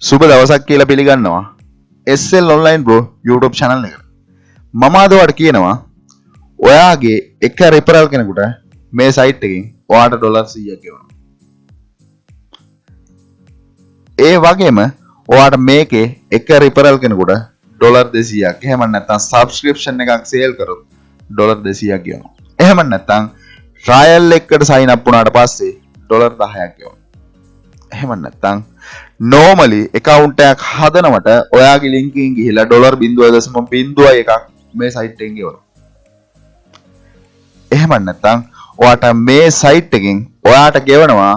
සුබ දවසක් කියලා පිළිගන්නවා SL online bro YouTube channel එකට. මම අද ඔයාලට කියනවා ඔයාගේ එක referral කෙනෙකුට මේ site එකකින් ඔයාට ඩොලර් 100ක් ගෙවනවා. ඒ වගේම ඔයාට මේකේ එක referral කෙනෙකුට ඩොලර් 200ක් එහෙම නැත්නම් subscription එකක් sale කරොත් ඩොලර් 200ක් ගෙවනවා. එහෙම නැත්නම් trial එකකට sign up වුණාට පස්සේ ඩොලර් 10ක් ගෙවනවා. එහෙම නැත්නම් normally account එකක් හදනවට ඔයාගේ link එකෙන් ගිහිලා ඩොලර් 0.01ක් මේ site එකෙන් ගෙවනවා. එහෙම නැත්නම් ඔයාට මේ site එකෙන් ඔයාට ගෙවනවා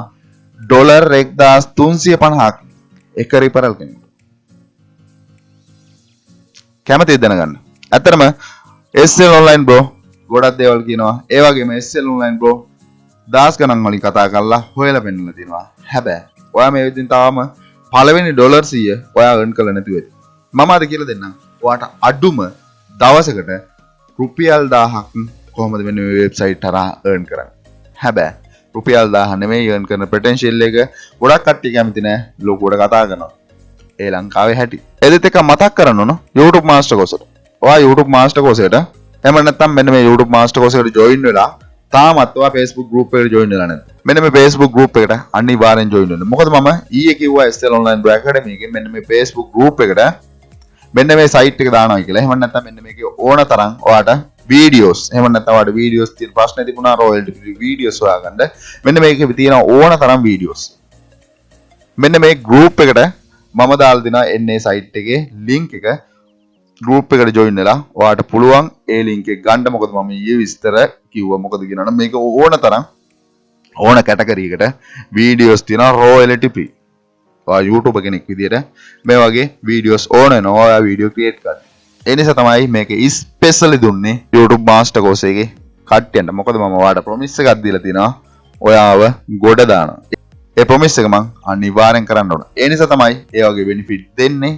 ඩොලර් 1350ක් එක referral කෙනෙකුට. කැමතිද දැනගන්න? ඇත්තටම SL online bro ගොඩක් දේවල් කියනවා. ඒ වගේම SL online bro දාස් ගණන් වලින් කතා කරලා හොයලා පෙන්නලා තියෙනවා. හැබැයි ඔයා මේ විදිහින් තාම පළවෙනි ඩොලර් 100 ඔයා earn කරලා නැතුව ඇති. මම අද කියලා දෙන්නම්. ඔයාට අඩුම දවසකට රුපියල් 1000ක් කොහොමද මෙන්න මේ වෙබ්සයිට් හරහා earn කරන්නේ. හැබැයි රුපියල් 1000 නෙමෙයි earn කරන potential එක ගොඩක් කට්ටිය කැමති නෑ ලෝකෙට කතා කරනවා. ඒ ලංකාවේ හැටි. එදිට එක මතක් කරන්න ඕන YouTube master course එකට. ඔයා YouTube master course එකට එහෙම නැත්නම් මෙන්න මේ YouTube master course එකට join වෙලා තාමත් ඔයා Facebook group එකට join වෙලා නැත්නම් මෙන්න මේ Facebook group එකට අනිවාර්යෙන් join වෙන්න. මොකද මම ඊයේ කිව්වා SL online bro academy එකෙන් මෙන්න මේ Facebook group එකට මෙන්න මේ site එක දානවා කියලා. එහෙම නැත්නම් මෙන්න මේකේ ඕන තරම් ඔයාට videos එහෙම නැත්නම් ඔයාට videos තියෙන ප්‍රශ්න තිබුණා royalty free videos හොයාගන්න. මෙන්න මේකේ තියෙන ඕන තරම් videos. මෙන්න මේ group එකට මම දාලා දෙනවා එන්නේ site එකේ link එක group එකට join වෙලා ඔයාට පුළුවන් ඒ link එක ගන්න. මොකද මම ඊයේ විස්තර කිව්වා. මොකද කියනවනම් මේක ඕන තරම් ඕන category එකට videos තියෙනවා royalty free. ඔයා YouTube කෙනෙක් විදියට මේ වගේ videos ඕන වෙනවා ඔයා video create කරන්න. ඒ නිසා තමයි මේක especially දුන්නේ YouTube master course එකේ කට්ටියන්ට. මොකද මම ඔයාට promise එකක් දීලා තිනවා ඔයාව ගොඩ දානවා. ඒ promise එක මම අනිවාර්යෙන් කරන්න ඕන. ඒ නිසා තමයි ඒ වගේ benefit දෙන්නේ.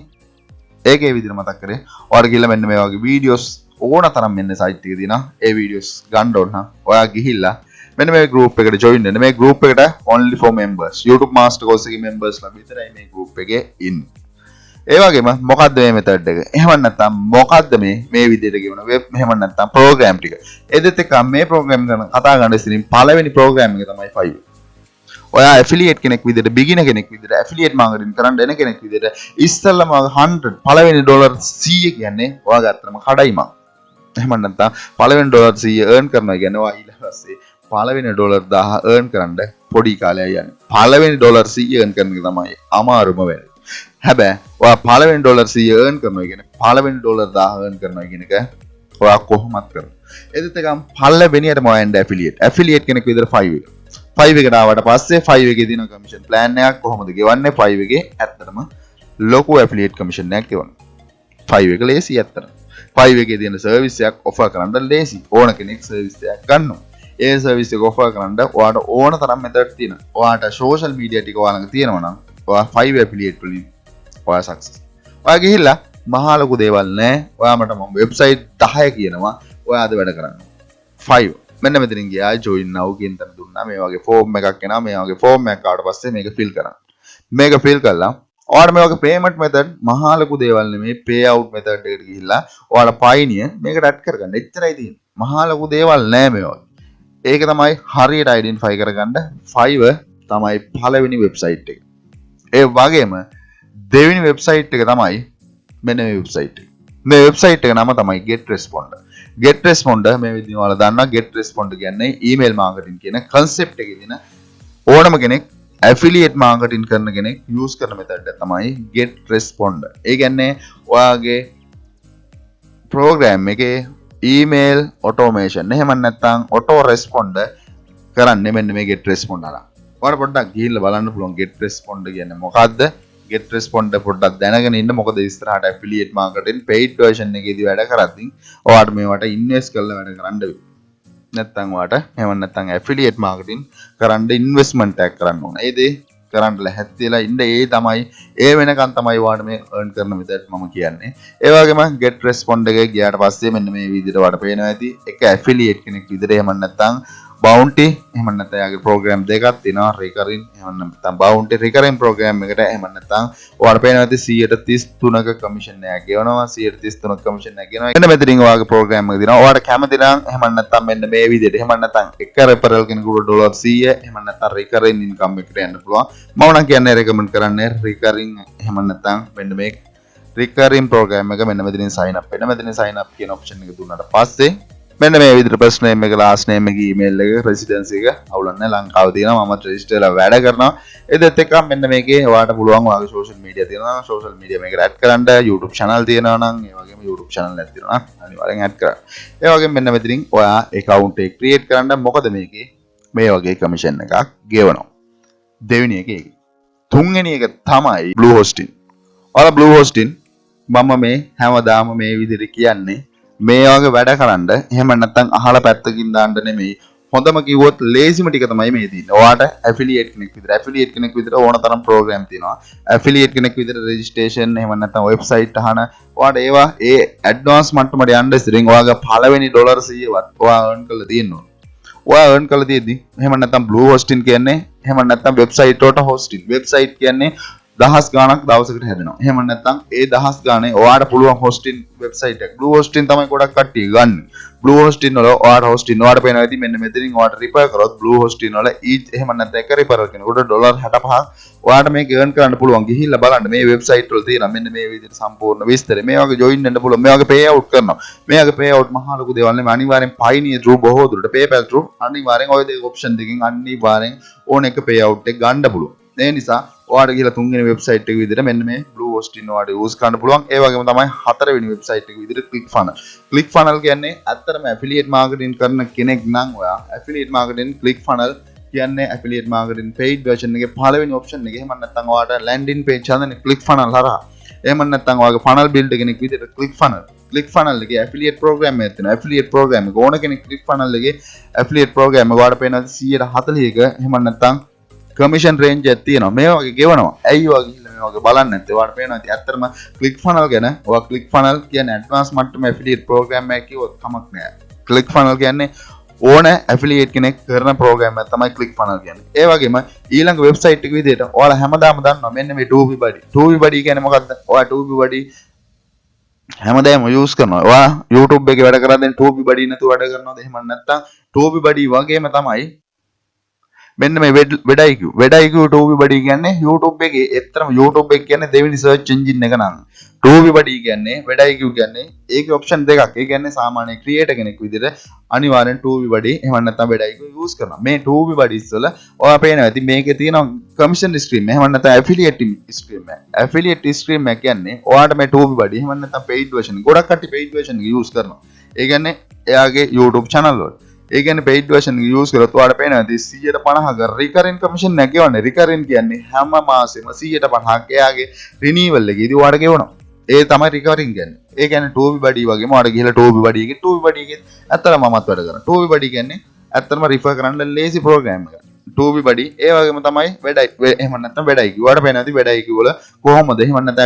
ඒකේ විදිහට මතක් කරේ. ඔයාලා ගිහලා මෙන්න මේ වගේ videos ඕන තරම් මෙන්න site එකේ තියෙනවා. ඒ videos ගන්න ඕන නම් ඔයා ගිහිල්ලා මෙන්න මේ group එකට join වෙන්න. මේ group එකට only for members. YouTube master course එකේ members ලා විතරයි මේ group එකේ ඉන්නේ. ඒ වගේම මොකද්ද මේ method එක? එහෙම නැත්නම් මොකද්ද මේ විදිහට කියවන web එහෙම නැත්නම් program ටික. එදෙත් එක මේ program ගැන කතා කරන්න ඉතින් පළවෙනි program එක තමයි Fiverr. ඔයා affiliate කෙනෙක් විදිහට beginner කෙනෙක් විදිහට affiliate marketing කරන්න එන කෙනෙක් විදිහට ඉස්සෙල්ලාම 100 පළවෙනි ඩොලර් 100 කියන්නේ ඔයා ගත්තම කඩයිමක්. එහෙම නැත්නම් පළවෙනි ඩොලර් 100 earn කරනවා කියන්නේ ඔයා ඊට පස්සේ පළවෙනි ඩොලර් 1000 earn කරන්න පොඩි කාලයක් යන්නේ. පළවෙනි ඩොලර් 100 earn කරන එක තමයි අමාරුම වැඩේ. හැබැයි ඔයා පළවෙනි ඩොලර් 100 earn කරනවා කියන්නේ පළවෙනි ඩොලර් 1000 earn කරනවා කියන එක ඔයා කොහොමද කරන්නේ? එදිට එකම පළවෙනියටම ඔයා එන්න affiliate කෙනෙක් විදිහට Fiverr එක. Fiverr එකට ආවට පස්සේ Fiverr එකේ තියෙන commission plan එකක් කොහොමද ගෙවන්නේ? Fiverr එකේ ඇත්තටම ලොකු affiliate commission එකක් ගෙවනවා. Fiverr එක ලේසි ඇත්තටම. Fiverr එකේ තියෙන service එකක් offer කරන්න ලේසි. ඕන කෙනෙක් service එකක් ගන්නවා. ඒ service එක offer කරන්න ඔයාට ඕන තරම් method තියෙනවා. ඔයාට social media ටික ඔයා ළඟ තියෙනවා නම් ඔයා Fiverr affiliate වලින් ඔයා success. ඔයා ගිහිල්ලා මහා ලොකු දේවල් නැහැ. ඔයා මට මම website 10 කියනවා. ඔයා අද වැඩ කරන්න. Fiverr මෙන්න මෙතනින් ගියා join now කියන තැන දුන්නා. මේ වගේ form එකක් එනවා. මේ වගේ form එකක් ආවට පස්සේ මේක fill කරන්න. මේක fill කළා ඔයාලා මේ වගේ payment method මහා ලොකු දේවල් නෙමෙයි pay out method එකට ගිහිල්ලා ඔයාලා pioneer මේකට add කරගන්න. එච්චරයි තියෙන්නේ. මහා ලොකු දේවල් නෑ මේ වගේ. ඒක තමයි හරියට identify කරගන්න Fiverr තමයි පළවෙනි website එක. ඒ වගේම දෙවෙනි website එක තමයි මෙන්න මේ website එක. මේ website එක නම තමයි GetResponder. GetResponder මේ විදිහට ඔයාලා දන්නවා GetResponder කියන්නේ email marketing කියන concept එකේ තියෙන ඕනම කෙනෙක් affiliate marketing කරන කෙනෙක් use කරන method එක තමයි GetResponder. ඒ කියන්නේ ඔයාගේ program එකේ email automation එහෙම නැත්නම් auto responder කරන්නේ මෙන්න මේ GetResponder හරහා. ඔයාලා පොඩ්ඩක් ගිහිල්ලා බලන්න පුළුවන් GetResponder කියන්නේ මොකද්ද? GetResponder පොඩ්ඩක් දැනගෙන ඉන්න. මොකද ඉස්සරහට affiliate marketing paid version එකේදී වැඩ කරද්දී ඔයාලට මේවට invest කරලා වැඩ කරන්න වෙයි. නැත්නම් ඔයාලට එහෙම නැත්නම් affiliate marketing කරන්න investment එකක් කරන්න ඕන. ඒ දේ කරන්න ලැහැත්තිලා ඉන්න. ඒ තමයි ඒ වෙනකන් තමයි ඔයාලට මේ earn කරන විදිහට මම කියන්නේ. ඒ වගේම GetResponder එකේ ගියාට පස්සේ මෙන්න මේ විදිහට ඔයාලට පේනවා ඇති. එක affiliate කෙනෙක් විදිහට එහෙම නැත්නම් bounty එහෙම නැත්නම් යාගේ program දෙකක් තියෙනවා recurring එහෙම නැත්නම් bounty recurring program එකට එහෙම නැත්නම් ඔයාලට පේනවා ඇති 133ක commission එකක් ගෙවනවා 133ක commission එකක් ගෙවනවා මෙන්න මෙතනින් ඔයාගේ program එක දිනවා ඔයාලට කැමති නම් එහෙම නැත්නම් මෙන්න මේ විදිහට එහෙම නැත්නම් එක referral කෙනෙකුට $100 එහෙම නැත්නම් recurring income එකට යන්න පුළුවන් මම නම් කියන්නේ recommend කරන්නේ recurring එහෙම නැත්නම් මෙන්න මේ recurring program එක මෙන්න මෙතනින් sign up වෙන්න මෙතනින් sign up කියන option එක දුන්නාට පස්සේ මෙන්න මේ විදිහට first name එක last name එක email එක residency එක අවුලන්නේ ලංකාවේ තියෙනවා මම register වෙලා වැඩ කරනවා ඒකත් එක්ක මෙන්න මේකේ ඔයාලට පුළුවන් ඔයාගේ social media තියෙනවා social media මේකට add කරන්න YouTube channel තියෙනවා නම් ඒ වගේම YouTube channel එකක් තියෙනවා නම් අනිවාර්යෙන් add කරන්න ඒ වගේම මෙන්න මෙතනින් ඔයා account එක create කරන්න මොකද මේකේ මේ වගේ commission එකක් ගෙවනවා දෙවෙනි එක ඒක තුන්වෙනි එක තමයි blue hosting ඔයාලා blue hosting මම මේ හැමදාම මේ විදිහට කියන්නේ මේ වගේ වැඩ කරන්න එහෙම නැත්නම් අහලා පැත්තකින් දාන්න නෙමෙයි හොඳම කිව්වොත් ලේසිම ටික තමයි මේ තියෙන්නේ. ඔයාට ඇෆිලියේට් කෙනෙක් විතර ඕන තරම් ප්‍රෝග්‍රෑම් තියෙනවා. ඇෆිලියේට් කෙනෙක් විතර රෙජිස්ට්‍රේෂන් එහෙම නැත්නම් වෙබ්සයිට් අහන ඔයාට ඒවා ඒ ඇඩ්වාන්ස් මට්ටමට යන්න ඉතින් ඔයාගේ පළවෙනි ඩොලර් 100වත් ඔයා earn කරලා තියෙනවා. ඔයා earn කරලා තියෙද්දි එහෙම නැත්නම් blue hosting කියන්නේ එහෙම නැත්නම් වෙබ්සයිට් වලට hosting. වෙබ්සයිට් කියන්නේ දහස් ගාණක් දවසකට හැදෙනවා. එහෙම නැත්නම් ඒ දහස් ගාණේ ඔයාට පුළුවන් hosting website එක. blue hosting තමයි ගොඩක් කට්ටිය ගන්න. blue hosting වල ඔයාට hosting ඔයාට පේනවා ඇති මෙන්න මෙතනින් ඔයාට refer කරොත් blue hosting වල each එහෙම නැත්නම් එක referral කෙනෙකුට $65ක් ඔයාට මේක earn කරන්න පුළුවන්. ගිහිල්ලා බලන්න මේ website වල තියෙනවා මෙන්න මේ විදිහට සම්පූර්ණ විස්තරය. මේ වගේ join වෙන්න පුළුවන්. මේ වගේ pay out කරනවා. මේ වගේ pay out මහා ලොකු දේවල් නෙමෙයි. අනිවාර්යෙන් Pioneer through බොහෝ දුරට PayPal through අනිවාර්යෙන් ඔය දෙක option දෙකකින් අනිවාර්යෙන් ඕන එක pay out එක ගන්න පුළුවන්. ඒ නිසා ඔයාට ගිහලා තුන්වෙනි වෙබ්සයිට් එක විදිහට මෙන්න මේ blue hosting ඔයාට use කරන්න පුළුවන්. ඒ වගේම තමයි හතරවෙනි වෙබ්සයිට් එක විදිහට click funnel. click funnel කියන්නේ ඇත්තටම affiliate marketing කරන කෙනෙක් නම් ඔයා affiliate marketing click funnel කියන්නේ affiliate marketing paid version එකේ පළවෙනි option එක. එහෙම නැත්නම් ඔයාට landing page හදන්නේ click funnel හරහා. එහෙම නැත්නම් ඔයාගේ funnel builder කෙනෙක් විදිහට click funnel. click funnel එකේ affiliate program එකක් තියෙනවා. affiliate program එක ඕන කෙනෙක් click funnel එකේ affiliate program එක ඔයාලට පේනවා 140ක එහෙම නැත්නම් commission range එකක් තියෙනවා. මේ වගේ ගෙවනවා. ඇයි ඔයා ගිහිල්ලා මේ වගේ බලන්නේ නැත්තේ? ඔයාලට පේනවා ඉතින් ඇත්තටම click funnel ගැන ඔයා click funnel කියන්නේ advanced මට්ටමේ affiliate program එකක් කිව්වොත් කමක් නෑ. click funnel කියන්නේ ඕන affiliate කෙනෙක් කරන program එකක් තමයි click funnel කියන්නේ. ඒ වගේම ඊළඟ website එක විදිහට ඔයාලා හැමදාම දන්නවා මෙන්න මේ 2B buddy කියන්නේ මොකක්ද? ඔයා 2B buddy හැමදාම use කරනවා. ඔයා YouTube එකේ වැඩ කරද්දී 2B buddy නැතුව වැඩ කරනවද? එහෙම නැත්නම් 2B buddy වගේම තමයි මෙන්න මේ වෙඩයිQ 2B buddy කියන්නේ YouTube එකේ එතරම් YouTube එක කියන්නේ දෙවෙනි search engine එක නං 2B buddy කියන්නේ වෙඩයිQ කියන්නේ ඒකේ option දෙකක්. ඒ කියන්නේ සාමාන්‍ය creator කෙනෙක් විදිහට අනිවාර්යෙන් 2B buddy එහෙම නැත්නම් වෙඩයිQ use කරනවා. මේ 2B buddies වල ඔයා පේනවා ඉතින් මේකේ තියෙනවා commission stream එහෙම නැත්නම් affiliate stream එක. affiliate stream එක කියන්නේ ඔයාට මේ 2B buddy එහෙම නැත්නම් paid version ගොඩක් කට්ටිය paid version එක use කරනවා. ඒ කියන්නේ එයාගේ YouTube channel වල ඒ කියන්නේ paid version use කරොත් ඔයාලට පේනවා 150ක recurring commission එක ගෙවන්නේ. recurring කියන්නේ හැම මාසෙම 150ක් එයාගේ renewal එකේදී ඔයාලට ගෙවනවා. ඒ තමයි recurring කියන්නේ. ඒ කියන්නේ 2B buddy වගේම ඔයාලට ගිහලා 2B buddy එකේ 2B buddy එකේ ඇත්තටම මමත් වැඩ කරනවා. 2B buddy කියන්නේ ඇත්තටම refer කරන්න lazy program එකක්. 2B buddy ඒ වගේම තමයි එහෙම නැත්නම් වෙඩයිQ. ඔයාලට පේනවා ඉතින් වෙඩයිQ වල කොහොමද එහෙම නැත්නම්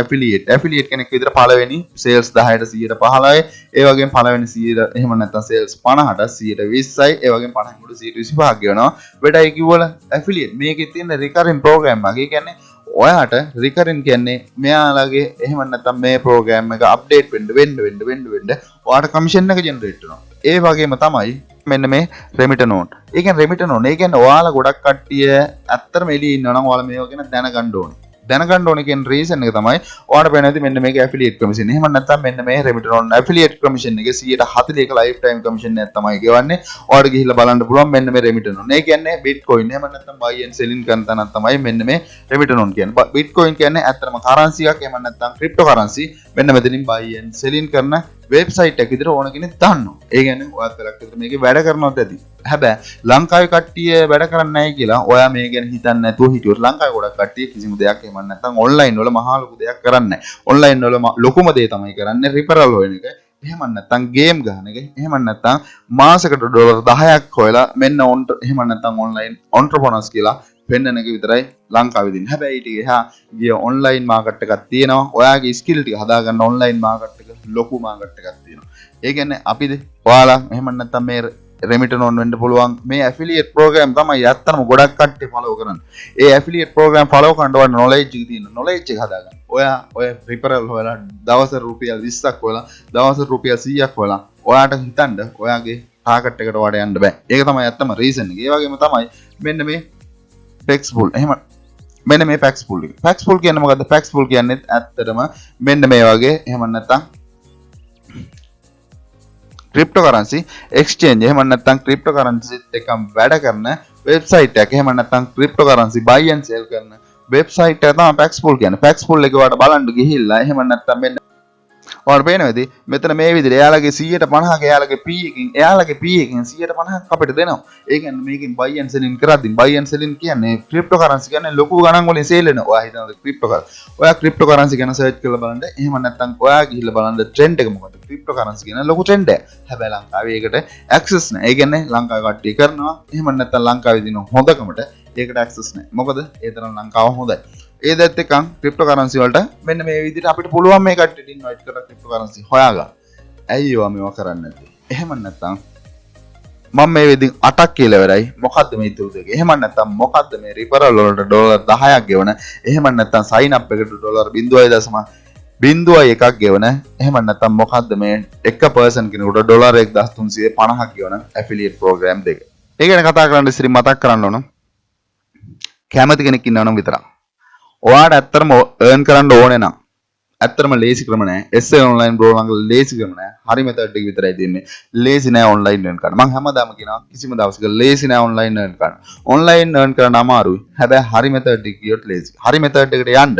affiliate කෙනෙක් විතර පළවෙනි sales 10ට 115යි ඒ වගේම පළවෙනි 100 එහෙම නැත්නම් sales 50ට 120යි ඒ වගේම 50න් උඩ 125ක් ගෙවනවා වෙඩයිQ වල affiliate. මේකේ තියෙන recurring program එක. ඒ කියන්නේ ඔයාට recurring කියන්නේ මෙයාලගේ එහෙම නැත්නම් මේ program එක update වෙන්න ඔයාට commission එක generate වෙනවා. ඒ වගේම තමයි මෙන්න මේ remittance note. ඒ කියන්නේ remittance note. ඒ කියන්නේ ඔයාලා ගොඩක් කට්ටිය ඇත්තටම එළියේ ඉන්නවා නම් ඔයාලා මේක ගැන දැනගන්න ඕනේ. දැනගන්න ඕනේ කියන reason එක තමයි ඔයාලට පේන ඇති මෙන්න මේක affiliate commission. එහෙම නැත්නම් මෙන්න මේ remittance note affiliate commission එකේ 140ක lifetime commission එකක් තමයි ගෙවන්නේ. ඔයාලට ගිහිල්ලා බලන්න පුළුවන් මෙන්න මේ remittance note. ඒ කියන්නේ bitcoin එහෙම නැත්නම් buy and selling කරන තැනක් තමයි මෙන්න මේ remittance note කියන්නේ. bitcoin කියන්නේ ඇත්තටම currency එකක් එහෙම නැත්නම් cryptocurrency. මෙන්න මෙතනින් buy and selling කරන වෙබ්සයිට් එක විතර ඕන කෙනෙක් දාන්නවා. ඒ කියන්නේ ඔයාත් කරක් විතර මේකේ වැඩ කරනවත් ඇති. හැබැයි ලංකාවේ කට්ටිය වැඩ කරන්නේ නැහැ කියලා ඔයා මේ ගැන හිතන්නේ නැතුව හිටියොත් ලංකාවේ ගොඩක් කට්ටිය කිසිම දෙයක් එහෙම නැත්නම් ඔන්ලයින් වල මහා ලොකු දෙයක් කරන්නේ නැහැ. ඔන්ලයින් වල ලොකුම දේ තමයි කරන්නේ රිෆරල් හොයන එක. එහෙම නැත්නම් ගේම් ගහන එක. එහෙම නැත්නම් මාසෙකට ඩොලර් 10ක් හොයලා මෙන්න එහෙම නැත්නම් ඔන්ලයින් entrepreneurs කියලා පෙන්නන එක විතරයි ලංකාවේ දින්නේ. හැබැයි ඊට එහා ගිය ඔන්ලයින් මාකට් එකක් තියෙනවා. ඔයාගේ ස්කිල් ටික හදාගන්න ඔන්ලයින් මාකට් එක ලොකු මාකට් එකක් තියෙනවා. ඒ කියන්නේ අපිද ඔයාලා එහෙම නැත්නම් මේ remitton on වෙන්න පුළුවන් මේ affiliate program තමයි ඇත්තටම ගොඩක් කට්ටිය follow කරන්නේ. ඒ affiliate program follow කරනකොට ඔයාලට knowledge එක තියෙනවා. knowledge එක හදාගන්න. ඔය referral හොයලා දවසට රුපියල් 20ක් හොයලා දවසට රුපියල් 100ක් හොයලා ඔයාට හිතන්න ඔයාගේ ටාගට් එකට වඩ යන්න බෑ. ඒක තමයි ඇත්තම රීසන් එක. ඒ වගේම තමයි මෙන්න මේ Paxful. එහෙම මෙන්න මේ Paxful එක. Paxful කියන්නේ මොකද්ද? Paxful කියන්නේ ඇත්තටම මෙන්න මේ වගේ එහෙම නැත්නම් cryptocurrency exchange එහෙම නැත්නම් cryptocurrency එකම වැඩ කරන වෙබ්සයිට් එකක්. එහෙම නැත්නම් cryptocurrency buy and sell කරන වෙබ්සයිට් එක තමයි Paxful කියන්නේ. Paxful එක වලට බලන්න ගිහිල්ලා එහෙම නැත්නම් මෙන්න ඔයාලට පේනවද මෙතන මේ විදිහට එයාලගේ 150ක එයාලගේ P එකකින් 150ක් අපිට දෙනවා. ඒ කියන්නේ මේකෙන් buy and selling කරද්දී buy and selling කියන්නේ cryptocurrency කියන්නේ ලොකු ගණන් වලින් sale වෙනවා. ඔයා හිතනද cryptocurrency. ඔයා cryptocurrency ගැන search කරලා බලන්න. එහෙම නැත්නම් ඔයා ගිහිල්ලා බලන්න trend එක මොකද්ද? cryptocurrency කියන ලොකු trend එක. හැබැයි ලංකාවේ ඒකට access නැහැ. ඒ කියන්නේ ලංකාවේ කට්ටිය කරනවා. එහෙම නැත්නම් ලංකාවේ දින හොඳකමට ඒකට access නැහැ. මොකද ඒ තරම් ලංකාව හොඳයි. ඒ දැත් එකන් ක්‍රිප්ටෝකරන්සි වලට මෙන්න මේ විදිහට අපිට පුළුවන් මේ කට්ටියට ඉන්වයිට් කරලා ක්‍රිප්ටෝකරන්සි හොයාගන්න. ඇයි ඒවා මේවා කරන්නේ නැත්තේ? එහෙම නැත්තම් මම මේ විදිහින් 8ක් කියලා ඉවරයි. මොකද්ද මේ ඉතුරු දෙක? එහෙම නැත්තම් මොකද්ද මේ රිෆරල් වලට ඩොලර් 10ක් ගෙවන? එහෙම නැත්තම් සයින් අප් එකට ඩොලර් 0.01ක් ගෙවන? එහෙම නැත්තම් මොකද්ද මේ එක පර්සන් කෙනෙකුට ඩොලර් 1350ක් ගෙවන ඇෆිලියේට් ප්‍රෝග්‍රෑම් දෙක? ඒ ගැන කතා කරන්න ඉස්සරින් මතක් කරන්න ඕන. කැමති කෙනෙක් ඉන්නව නම් විතරක්. ඔයාට ඇත්තටම earn කරන්න ඕනේ නම් ඇත්තටම ලේසි ක්‍රම නැහැ. SL online bro ළඟ ලේසි ක්‍රම නැහැ. හරි method එක විතරයි තියෙන්නේ. ලේසි නෑ online earn කරන්න. මම හැමදාම කියනවා කිසිම දවසක ලේසි නෑ online earn කරන්න. online earn කරන්න අමාරුයි. හැබැයි හරි method එක කියොත් ලේසි. හරි method එකට යන්න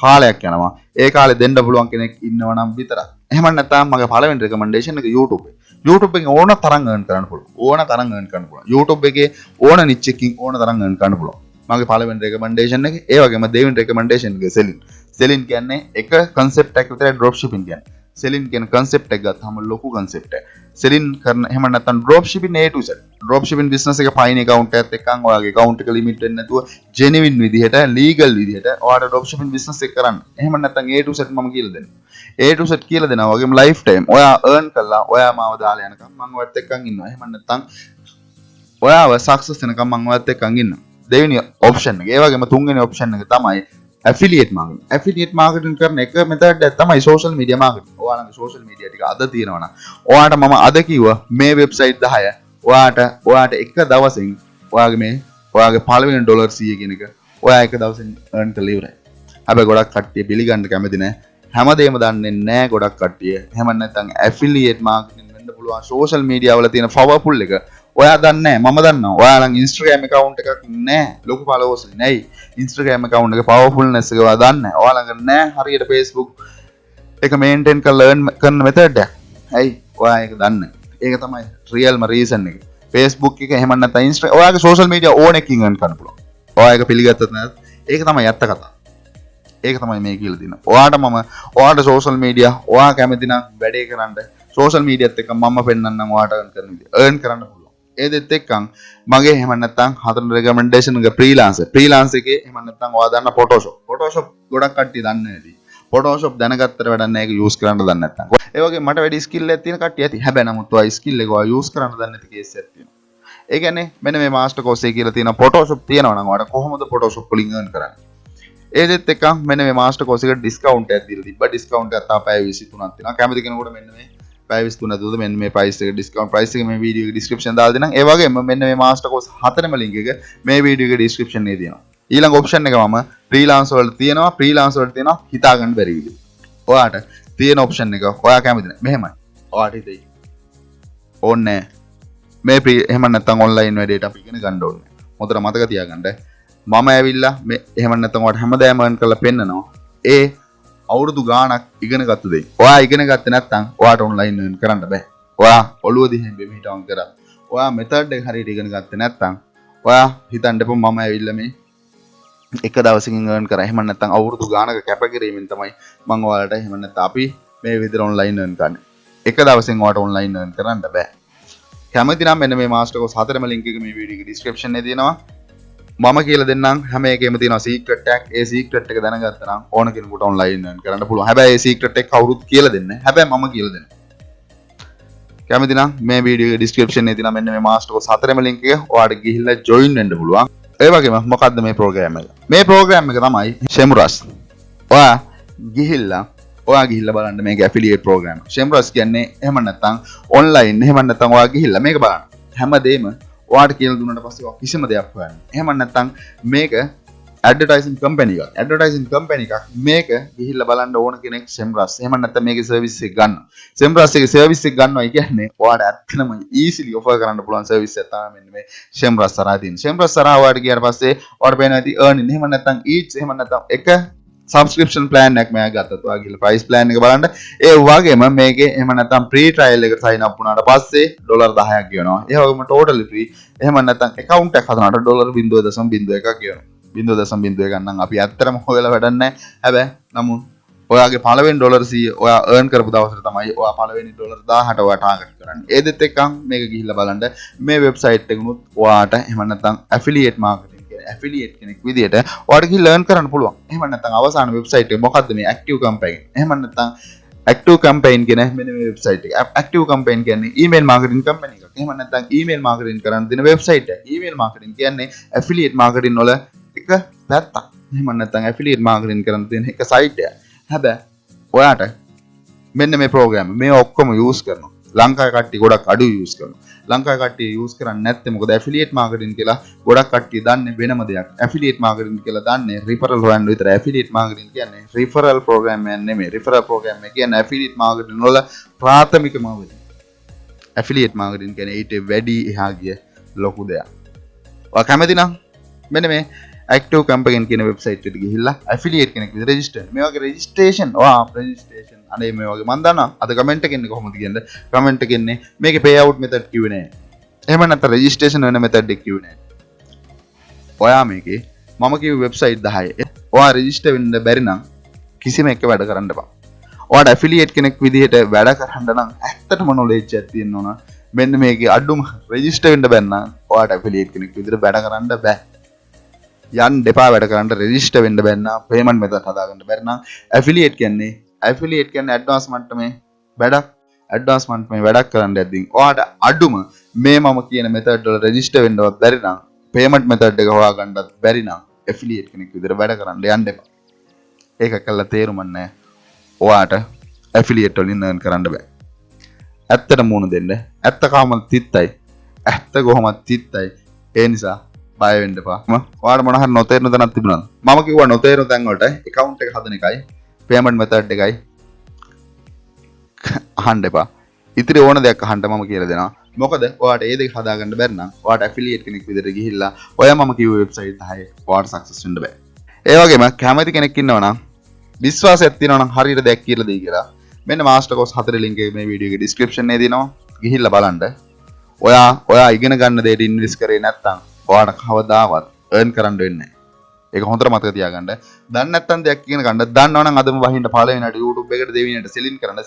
කාලයක් යනවා. ඒ කාලේ දෙන්න පුළුවන් කෙනෙක් ඉන්නවා නම් විතරක්. එහෙම නැත්නම් මගේ පළවෙනි recommendation එක YouTube එක. YouTube එකෙන් ඕන තරම් earn කරන්න පුළුවන්. ඕන තරම් earn කරන්න පුළුවන්. YouTube එකේ ඕන niche එකකින් ඕන තරම් earn කරන්න පුළුවන්. මගේ පළවෙනි recommendation එක ඒ වගේම දෙවෙනි recommendation එක selling. selling කියන්නේ එක concept එකක් විතරයි drop shipping කියන්නේ. selling කියන concept එක ගත්තාම ලොකු concept එකක්. selling කරන එහෙම නැත්නම් drop shipping A to Z. drop shipping business එක fine account එකත් එක්කන් ඔයාගේ account එක limit වෙන්නේ නැතුව genuine විදිහට legal විදිහට ඔයාලට drop shipping business එක කරන්න. එහෙම නැත්නම් A to Z මම කියලා දෙන්නම්. A to Z කියලා දෙනවා වගේම lifetime ඔයා earn කළා ඔයා මාව දාලා යනකම් මම ඔයත් එක්කන් ඉන්නවා. එහෙම නැත්නම් ඔයාව success වෙනකම් මම ඔයත් එක්කන් ඉන්නවා. දෙවෙනි ඔප්ෂන් එක. ඒ වගේම තුන්වෙනි ඔප්ෂන් එක තමයි affiliate marketing. affiliate marketing කරන එක method එක තමයි social media marketing. ඔයාලගේ social media ටික අද තියෙනවා නම් ඔයාට මම අද කිව්වා මේ website 10 ඔයාට එක දවසින් ඔයාගේ පළවෙනි ඩොලර් 100 කියන එක ඔයා එක දවසින් earn කරලා ඉවරයි. හැබැයි ගොඩක් කට්ටිය පිළිගන්න කැමති නැහැ. හැමදේම දන්නේ නැහැ ගොඩක් කට්ටිය. එහෙම නැත්නම් affiliate marketing වෙන්න පුළුවන් social media වල තියෙන powerful එක ඔයා දන්නේ නැහැ. මම දන්නවා. ඔයාලගේ Instagram account එකක් නැහැ. ලොකු followers නැහැ. Instagram account එක powerfulness එක ඔයා දන්නේ නැහැ. ඔයාලඟ නැහැ හරියට Facebook එක maintain කරලා earn කරන method එක. ඇයි? ඔයා ඒක දන්නේ. ඒක තමයි realම reason එක. Facebook එක එහෙම නැත්නම් Instagram ඔයාගේ social media ඕන එකකින් earn කරන්න පුළුවන්. ඔයා ඒක පිළිගත්තත් නැත්නම් ඒක තමයි ඇත්ත කතාව. ඒක තමයි මේ කියලා තියෙන. ඔයාට social media ඔයා කැමති නම් වැඩේ කරන්න social media එකත් එක්ක මම පෙන්නන්නම් ඔයාට earn කරන විදිහ. earn කරන්න පුළුවන්. ඒ දෙත් එක්කන් මගේ එහෙම නැත්නම් හතරන recommendation එක freelance එකේ එහෙම නැත්නම් ඔයා දන්න Photoshop ගොඩක් කට්ටිය දන්නේ නැති. Photoshop දැනගත්තට වැඩක් නැහැ ඒක use කරන්න දන්නේ නැත්නම්. ඒ වගේ මට වැඩි skill එකක් තියෙන කට්ටිය ඇති. හැබැයි නමුත් ඔය skill එක ඔයා use කරන්න දන්නේ නැති case එකක් තියෙනවා. ඒ කියන්නේ මෙන්න මේ master course එකේ කියලා තියෙන Photoshop තියෙනවා නම් ඔයාට කොහොමද Photoshop වලින් earn කරන්නේ? ඒ දෙත් එක්කන් මෙන්න මේ master course එකට discount එකක් දීලා තිබ්බා. discount එක තාපය 23ක් තියෙනවා. කැමති කෙනෙකුට මෙන්න මේ price 23 දුද මෙන්න මේ price එක discount price එක මේ වීඩියෝ එකේ description දාලා දෙනම්. ඒ වගේම මෙන්න මේ master course හතරම link එක මේ වීඩියෝ එකේ description එකේ තියෙනවා. ඊළඟ option එක මම freelance වලට තියෙනවා හිතා ගන්න බැරි විදිහ. ඔයාට තියෙන option එක ඔයා කැමති නැහැ. මෙහෙමයි. ඔයාට හිතෙයි. ඕනේ මේ එහෙම නැත්නම් online වැඩේට අපි ඉගෙන ගන්න ඕනේ. මොකද මතක තියාගන්න. මම ඇවිල්ලා මේ එහෙම නැත්නම් ඔයාට හැමදාම earn කරලා පෙන්නනවා. ඒ අවුරුදු ගාණක් ඉගෙන ගත්ත දෙයි. ඔයා ඉගෙන ගත්තේ නැත්නම් ඔයාට online earn කරන්න බෑ. ඔයා ඔළුව දිහෙන් බෙම හිටවන් කරා. ඔයා method එක හරියට ඉගෙන ගත්තේ නැත්නම් ඔයා හිතන්න එපා මම ඇවිල්ලා මේ එක දවසකින් earn කරා. එහෙම නැත්නම් අවුරුදු ගාණක කැපකිරීමෙන් තමයි මම ඔයාලට එහෙම නැත්නම් අපි මේ විදිහට online earn කරන්නේ. එක දවසෙන් ඔයාට online earn කරන්න බෑ. කැමති නම් මෙන්න මේ master course හතරම link එක මේ වීඩියෝ එකේ description එකේ තියෙනවා. මම කියලා දෙන්නම් හැම එකේම තියෙනවා secret එක. ඒ secret එක දැනගත්තා නම් ඕන කෙනෙකුට online earn කරන්න පුළුවන්. හැබැයි ඒ secret එක කවුරුත් කියලා දෙන්නේ නැහැ. හැබැයි මම කියලා දෙනවා. කැමති නම් මේ වීඩියෝ එකේ description එකේ තියෙන මෙන්න මේ master course හතරෙම link එක ඔයාලට ගිහිල්ලා join වෙන්න පුළුවන්. ඒ වගේම මොකද්ද මේ program එක? මේ program එක තමයි Shemrush. ඔයා ගිහිල්ලා බලන්න මේක affiliate program. Shemrush කියන්නේ එහෙම නැත්නම් online එහෙම නැත්නම් ඔයා ගිහිල්ලා මේක බලන්න. හැමදේම ඔයාට කියලා දුන්නාට පස්සේ ඔයා කිසිම දෙයක් හොයන්න. එහෙම නැත්නම් මේක advertising company එකක් මේක ගිහිල්ලා බලන්න ඕන කෙනෙක් Shemrush එහෙම නැත්නම් මේකේ service එක ගන්න. Shemrush එකේ service එක ගන්නවා කියන්නේ ඔයාට ඇත්තටම easily offer කරන්න පුළුවන් service එක තමයි මෙන්න මේ Shemrush සරහා තියෙන. Shemrush සරහා ඔයාට ගියාට පස්සේ ඔයාට පේනවා ඇති earning එහෙම නැත්නම් each එහෙම නැත්නම් එක subscription plan එකක් මම ගත්තත් ඔයා ගිහලා price plan එක බලන්න. ඒ වගේම මේකේ එහෙම නැත්නම් free trial එකට sign up වුණාට පස්සේ $10ක් ගෙවනවා. ඒ වගේම totally free. එහෙම නැත්නම් account එකක් හදනකොට $0.01ක් ගෙවනවා. 0.01 නම් අපි ඇත්තටම හොයලා වැඩක් නැහැ. හැබැයි නමුත් ඔයාගේ පළවෙනි ඩොලර් 100 ඔයා earn කරපු දවසට තමයි ඔයා පළවෙනි ඩොලර් 1000ට ඔයා ටාගට් කරන්නේ. ඒ දෙත් එක්කම මේක ගිහිල්ලා බලන්න මේ වෙබ්සයිට් එකනුත් ඔයාට එහෙම නැත්නම් affiliate marketing කියන්නේ affiliate කෙනෙක් විදියට ඔයාට ගිහිල්ලා earn කරන්න පුළුවන්. එහෙම නැත්නම් අවසාන වෙබ්සයිට් එක මොකද්ද මේ active campaign. එහෙම නැත්නම් active campaign කියන මෙන්න මේ වෙබ්සයිට් එක. active campaign කියන්නේ email marketing company එකක්. එහෙම නැත්නම් email marketing කරන්න දෙන වෙබ්සයිට් එක. email marketing කියන්නේ affiliate marketing වල එක පැත්තක්. එහෙම නැත්නම් affiliate marketing කරන්න තියෙන එක සයිට් එක. හැබැයි ඔයාට මෙන්න මේ program මේ ඔක්කොම use කරනවා. ලංකාවේ කට්ටිය ගොඩක් අඩු use කරනවා. ලංකාවේ කට්ටිය use කරන්නේ නැත්නම් මොකද affiliate marketing කියලා ගොඩක් කට්ටිය දන්නේ වෙනම දෙයක්. affiliate marketing කියලා දන්නේ referral හොයන්න විතරයි. affiliate marketing කියන්නේ referral program එකක් නෙමෙයි. referral program එක කියන්නේ affiliate marketing වල ප්‍රාථමිකම වෙන්නේ. affiliate marketing කියන්නේ ඊට වැඩි එහා ගිය ලොකු දෙයක්. ඔයා කැමති නම් මෙන්න මේ active campaign කියන වෙබ්සයිට් එකට ගිහිල්ලා affiliate කෙනෙක් විදිහට register. මේ වගේ registration registration අනේ මේ වගේ මම දන්නවා අද comment එකෙන් කොහොමද කියන්නේ comment එකෙන් මේකේ pay out method කිව්වේ නෑ. එහෙම නැත්නම් registration වෙන method එක කිව්වේ නෑ. ඔයා මේකේ මම කිව්ව වෙබ්සයිට් 10 ඔයා register වෙන්න බැරි නම් කිසිම එක වැඩ කරන්න බෑ. ඔයාට affiliate කෙනෙක් විදිහට වැඩ කරන්න නම් ඇත්තටම knowledge එකක් තියෙන්න ඕන. මෙන්න මේකේ අඩුම register වෙන්න බැන්න ඔයාට affiliate කෙනෙක් විදිහට වැඩ කරන්න බෑ. යන්න දෙපා වැඩ කරන්න රෙජිස්ටර් වෙන්න බැන්න පේමන්ට් මෙතඩ් හදාගන්න බැරි නම් ඇෆිලියේට් කියන්නේ ඇඩ්වාන්ස් මට්ටමේ වැඩක් කරන්න යද්දී ඔයාට අඩුම මේ මම කියන මෙතඩ් වල රෙජිස්ටර් වෙන්නවත් බැරි නම් පේමන්ට් මෙතඩ් එක හොයාගන්නත් බැරි නම් ඇෆිලියේට් කෙනෙක් විදිහට වැඩ කරන්න යන්න එපා. ඒක කළා තේරුම් නැහැ. ඔයාට ඇෆිලියේට් වලින් earn කරන්න බෑ. ඇත්තට මුණ දෙන්න. ඇත්ත කාමල් තිත්තයි. ඇත්ත කොහොමද තිත්තයි. ඒ නිසා බය වෙන්න එපා. ඔයාලට මොන හරි නොතේරෙන තැනක් තිබුණාද? මම කිව්වා නොතේරෙන තැන් වලට account එක හදන එකයි payment method එකයි අහන්න එපා. ඉතින් ඕන දෙයක් අහන්න මම කියලා දෙනවා. මොකද ඔයාලට ඒ දෙක හදාගන්න බැරි නම් ඔයාලට affiliate කෙනෙක් විදිහට ගිහිල්ලා ඔය මම කිව්ව වෙබ්සයිට් 10 ඔයාලට success වෙන්න බෑ. ඒ වගේම කැමති කෙනෙක් ඉන්නවා නම් විශ්වාසයක් තියෙනවා නම් හරියට දෙයක් කියලා දෙයි කියලා මෙන්න master course 4 link එක මේ වීඩියෝ එකේ description එකේ දෙනවා. ගිහිල්ලා බලන්න. ඔයා ඉගෙන ගන්න දෙයට ඉන්වෙස්ට් කරේ නැත්නම් ඔයාට කවදාවත් earn කරන්න වෙන්නේ නැහැ. ඒක හොඳට මතක තියාගන්න. දන්නේ නැත්නම් දෙයක් ඉගෙන ගන්න. දන්නවනම් අදම වහින්න පළවෙනියට YouTube එකට දෙවෙනියට selling කරන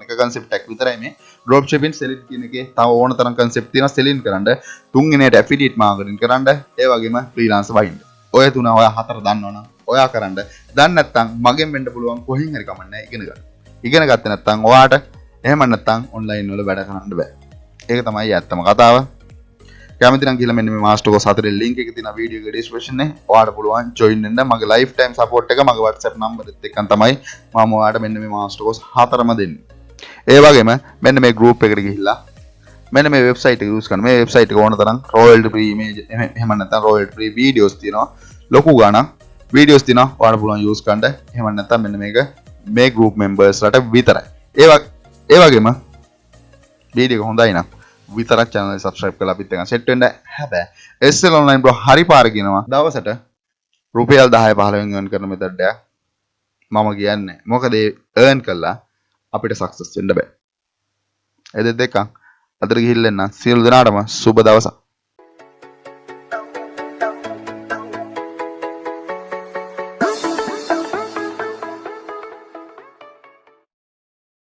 එක concept එකක් විතරයි මේ. drop shipping selling කියන එකේ තව ඕන තරම් concept තියෙනවා selling කරන්න. තුන්වෙනියට affiliate marketing කරන්න. ඒ වගේම freelance වහින්න. ඔය තුන ඔයා හතර දන්නවනම් ඔයා කරන්න. දන්නේ නැත්නම් මගෙන් වෙන්න පුළුවන් කොහෙන් හරි කමන්නේ ඉගෙන ගන්න. ඉගෙන ගත්තේ නැත්නම් ඔයාට එහෙම නැත්නම් online වල වැඩ කරන්න බෑ. ඒක තමයි ඇත්තම කතාව. කැමති නම් කියලා මෙන්න මේ master course 4 link එක තියෙන වීඩියෝ එකේ description එකේ ඔයාලට පුළුවන් join වෙන්න. මගේ lifetime support එක මගේ WhatsApp number එකත් එක්කන් තමයි මම ඔයාලට මෙන්න මේ master course 4ම දෙන්නේ. ඒ වගේම මෙන්න මේ group එකට ගිහිල්ලා මෙන්න මේ website එක use කරන්න. මේ website එක ඕන තරම් royalty free image එහෙම නැත්නම් royalty free videos තියෙනවා. ලොකු ගාණක් videos තියෙනවා. ඔයාලට පුළුවන් use කරන්න. එහෙම නැත්නම් මෙන්න මේක මේ group members ලට විතරයි. ඒ වගේම වීඩියෝ එක හොඳයි නම් විතරක් channel එක subscribe කරලා අපිත් එක්ක set වෙන්න. හැබැයි SL online bro හරි පාර කියනවා. දවසට රුපියල් 10 15 earn කරන method එකක් මම කියන්නේ. මොකද ඒ earn කළා අපිට success වෙන්න බෑ. ඒ දෙක අතර ගිහිල්ලා එන්න. සියලු දෙනාටම සුබ දවසක්.